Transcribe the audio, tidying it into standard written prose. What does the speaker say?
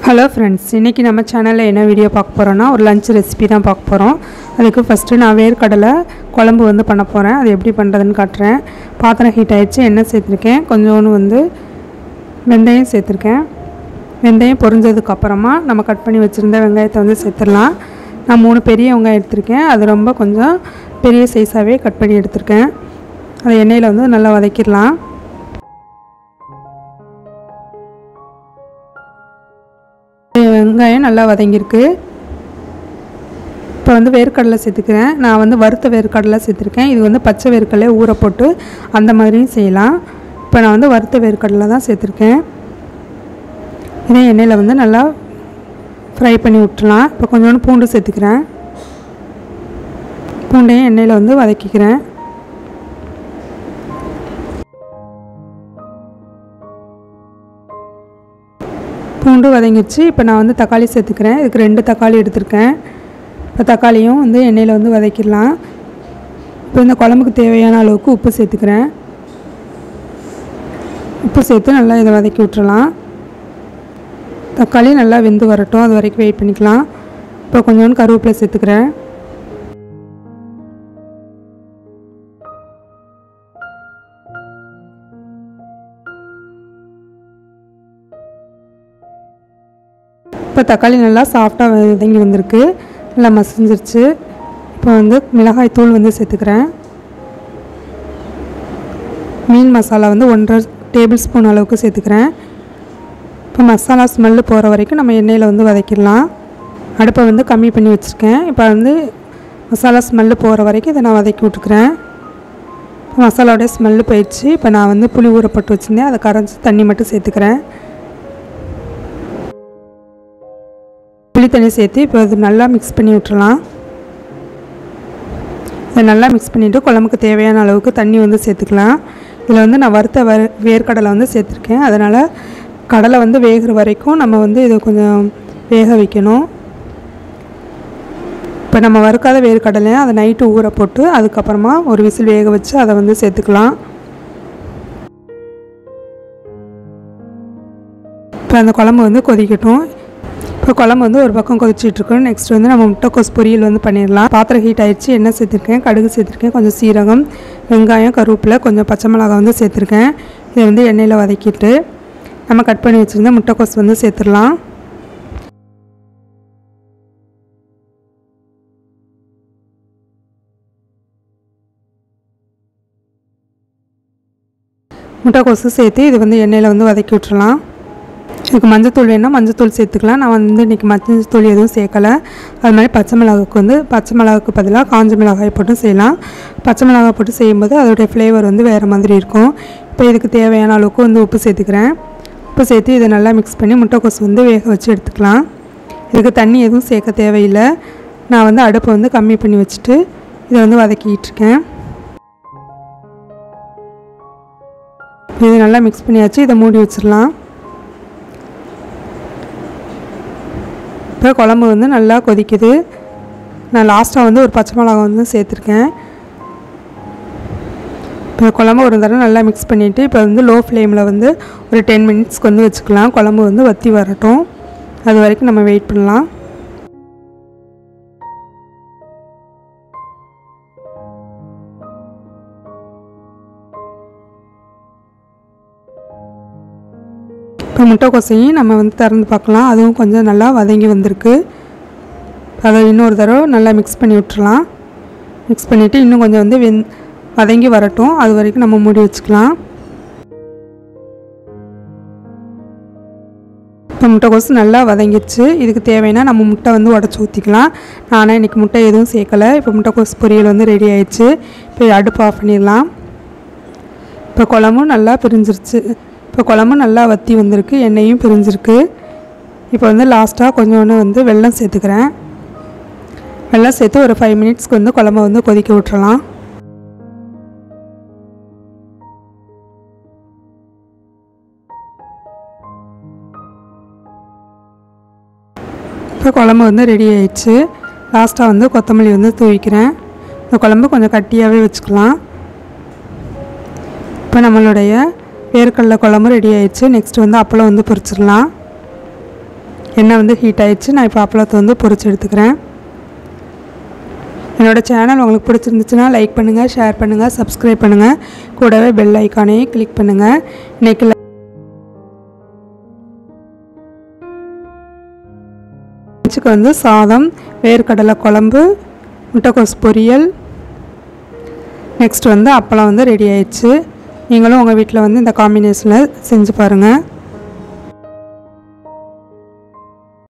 Hello friends, இன்றைக்கி நம்ம சேனலில் என்ன வீடியோ பார்க்க போகிறோன்னா ஒரு லஞ்ச் ரெசிபி தான் பார்க்க போகிறோம். அதுக்கு ஃபஸ்ட்டு நான் வேர்க்கடலை குழம்பு வந்து பண்ண போகிறேன். அது எப்படி பண்ணுறதுன்னு காட்டுறேன். பாத்திரம் ஹீட் ஆகிடுச்சு, எண்ணெய் சேர்த்துருக்கேன், கொஞ்சோண்டு வந்து வெந்தயம் சேர்த்துருக்கேன். வெந்தயம் பொரிஞ்சதுக்கப்புறமா நம்ம கட் பண்ணி வச்சுருந்த வெங்காயத்தை வந்து சேர்த்துடலாம். நான் 3 பெரிய வெங்காயம் எடுத்திருக்கேன். அது ரொம்ப கொஞ்சம் பெரிய சைஸாகவே கட் பண்ணி எடுத்திருக்கேன். அதை எண்ணெயில் வந்து நல்லா வதக்கிடலாம். வெங்காயம் நல்லா வதங்கியிருக்கு. இப்போ வந்து வேர்க்கடலை சேர்த்துக்கிறேன். நான் வந்து வறுத்த வேர்க்கடலை சேர்த்துருக்கேன். இது வந்து பச்சை வேர்க்கடலை ஊற போட்டு அந்த மாதிரியும் செய்யலாம். இப்போ நான் வந்து வறுத்த வேர்க்கடலை தான் சேர்த்துருக்கேன். இதே எண்ணெயில் வந்து நல்லா ஃப்ரை பண்ணி விட்டுலாம். இப்போ கொஞ்சோண்டு பூண்டு சேர்த்துக்கிறேன். பூண்டையும் எண்ணெயில் வந்து வதக்கிக்கிறேன். பூண்டு வதங்கிடுச்சு. இப்போ நான் வந்து தக்காளி சேர்த்துக்கிறேன். இதுக்கு 2 தக்காளி எடுத்திருக்கேன். இப்போ தக்காளியும் வந்து எண்ணெயில் வந்து வதக்கிடலாம். இப்போ இந்த குழம்புக்கு தேவையான அளவுக்கு உப்பு சேர்த்துக்கிறேன். உப்பு சேர்த்து நல்லா இதை வதக்கி விட்டுறலாம். தக்காளி நல்லா வெந்து வரட்டும், அது வரைக்கும் வெயிட் பண்ணிக்கலாம். இப்போ கொஞ்சோண்டு கருவேப்பிலை சேர்த்துக்கிறேன். இப்போ தக்காளி நல்லா சாஃப்டாக வதங்கி வந்திருக்கு, நல்லா மசிஞ்சிருச்சு. இப்போ வந்து மிளகாய் தூள் வந்து சேர்த்துக்கிறேன். மீன் மசாலா வந்து 1.5 டேபிள் ஸ்பூன் அளவுக்கு சேர்த்துக்கிறேன். இப்போ மசாலா ஸ்மெல்லு போகிற வரைக்கும் நம்ம எண்ணெயில் வந்து வதக்கிடலாம். அடுப்பை வந்து கம்மி பண்ணி வச்சுருக்கேன். இப்போ வந்து மசாலா ஸ்மெல்லு போகிற வரைக்கும் இதை நான் வதக்கி விட்டுக்கிறேன். மசாலாவோடைய ஸ்மெல்லு போயிடுச்சு. இப்போ நான் வந்து புளி ஊற போட்டு வச்சுருந்தேன், அதை கரைச்சி தண்ணி மட்டும் சேர்த்துக்கிறேன். புளி தண்ணி சேர்த்து இப்போ அது நல்லா மிக்ஸ் பண்ணி விட்டுறலாம். இதை நல்லா மிக்ஸ் பண்ணிவிட்டு குழம்புக்கு தேவையான அளவுக்கு தண்ணி வந்து சேர்த்துக்கலாம். இதில் வந்து நான் வறுத்த வேர்க்கடலை வந்து சேர்த்துருக்கேன். அதனால் கடலை வந்து வேகிற வரைக்கும் நம்ம வந்து இதை கொஞ்சம் வேக வைக்கணும். இப்போ நம்ம வறுக்காத வேர்க்கடலை அதை நைட்டு ஊற போட்டு அதுக்கப்புறமா ஒரு விசில் வேக வச்சு அதை வந்து சேர்த்துக்கலாம். இப்போ அந்த குழம்பு வந்து கொதிக்கட்டும். இப்போ குழம்பு வந்து ஒரு பக்கம் கொதிச்சிட்ருக்கோம். நெக்ஸ்ட் வந்து நம்ம முட்டைக்கோஸ் பொரியல் வந்து பண்ணிடலாம். பாத்திரம் ஹீட் ஆகிடுச்சு, எண்ணெய் சேர்த்துருக்கேன், கடுகு சேர்த்துருக்கேன், கொஞ்சம் சீரகம், வெங்காயம், கருவேப்பிலை, கொஞ்சம் பச்சை மிளகாய் வந்து சேர்த்துருக்கேன். இதை வந்து எண்ணெயில் வதக்கிட்டு நம்ம கட் பண்ணி வச்சுருந்த முட்டைக்கோஸ் வந்து சேர்த்துடலாம். முட்டைக்கோஸு சேர்த்து இது வந்து எண்ணெயில் வந்து வதக்கி விட்டுறலாம். இதுக்கு மஞ்சத்தூள் வேணால் மஞ்சத்தூள் சேர்த்துக்கலாம். நான் வந்து இன்றைக்கி மஞ்சத்தூள் எதுவும் சேர்க்கலை. அது மாதிரி பச்சை மிளகாவுக்கு பதிலாக காஞ்ச மிளகாய் போட்டு செய்யலாம். பச்சை மிளகாய் போட்டு செய்யும்போது அதோடைய ஃப்ளேவர் வந்து வேறு மாதிரி இருக்கும். இப்போ இதுக்கு தேவையான அளவுக்கு வந்து உப்பு சேர்த்துக்கிறேன். உப்பு சேர்த்து இதை நல்லா மிக்ஸ் பண்ணி முட்டைக்கோஸ் வந்து வேக வச்சு எடுத்துக்கலாம். இதுக்கு தண்ணி எதுவும் சேர்க்க தேவையில்லை. நான் வந்து அடுப்பை வந்து கம்மி பண்ணி வச்சுட்டு இதை வந்து வதக்கிட்டு இருக்கேன். இதை நல்லா மிக்ஸ் பண்ணியாச்சு. இதை மூடி வச்சிடலாம். இப்போ குழம்பு வந்து நல்லா கொதிக்குது. நான் லாஸ்ட்டாக வந்து ஒரு பச்சை மிளகாய் வந்து சேர்த்துருக்கேன். இப்போ குழம்பு ஒரு தடவை நல்லா மிக்ஸ் பண்ணிவிட்டு இப்போ வந்து லோ ஃப்ளேமில் வந்து ஒரு 10 மினிட்ஸ்க்கு வந்து வச்சுக்கலாம். குழம்பு வந்து வற்றி வரட்டும், அது வரைக்கும் நம்ம வெயிட் பண்ணலாம். இப்போ முட்டைக்கோசையும் நம்ம வந்து திறந்து பார்க்கலாம். அதுவும் கொஞ்சம் நல்லா வதங்கி வந்திருக்கு. அதை இன்னொரு தடவை நல்லா மிக்ஸ் பண்ணி விட்டுறலாம். மிக்ஸ் பண்ணிவிட்டு இன்னும் கொஞ்சம் வந்து வதங்கி வரட்டும், அது வரைக்கும் நம்ம மூடி வச்சுக்கலாம். இப்போ முட்டைக்கோசு நல்லா வதங்கிடுச்சு. இதுக்கு தேவைன்னா நம்ம முட்டை வந்து உடச்சி ஊற்றிக்கலாம். நானே இன்றைக்கி முட்டை எதுவும் சேர்க்கலை. இப்போ முட்டைக்கோசு பொரியல் வந்து ரெடி ஆயிடுச்சு. இப்போ அடுப்பு ஆஃப் பண்ணிடலாம். இப்போ குழம்பும் நல்லா பிரிஞ்சிருச்சு. இப்போ குழம்பு நல்லா வற்றி வந்திருக்கு, எண்ணெயும் பிரிஞ்சிருக்கு. இப்போ வந்து லாஸ்ட்டாக கொஞ்சோண்டு வந்து வெல்லம் சேர்த்துக்கிறேன். வெல்லம் சேர்த்து ஒரு 5 மினிட்ஸ்க்கு வந்து குழம்பை வந்து கொதிக்க விட்டுறலாம். இப்போ குழம்பு வந்து ரெடி ஆயிடுச்சு. லாஸ்ட்டாக வந்து கொத்தமல்லி வந்து தூவிக்கிறேன். இந்த குழம்பு கொஞ்சம் கட்டியாகவே வச்சுக்கலாம். இப்போ நம்மளுடைய வேர்க்கடலை குழம்பு ரெடி ஆயிடுச்சு. நெக்ஸ்ட் வந்து அப்பளம் வந்து பொரிச்சிடலாம். எண்ணெய் வந்து ஹீட் ஆயிடுச்சு. நான் இப்போ அப்பளத்தை வந்து பொரிச்சு எடுத்துக்கிறேன். என்னோடய சேனல் உங்களுக்கு பிடிச்சிருந்துச்சுன்னா லைக் பண்ணுங்கள், ஷேர் பண்ணுங்கள், சப்ஸ்கிரைப் பண்ணுங்கள். கூடவே பெல் ஐக்கானையும் கிளிக் பண்ணுங்கள். இன்றைக்கி லஞ்சுக்கு வந்து சாதம், வேர்க்கடலை குழம்பு, முட்டைக்கோஸ் பொரியல், நெக்ஸ்ட் வந்து அப்பளம் வந்து ரெடி ஆயிடுச்சு. நீங்களும் உங்கள் வீட்டில் வந்து இந்த காம்பினேஷனில் செஞ்சு பாருங்கள்.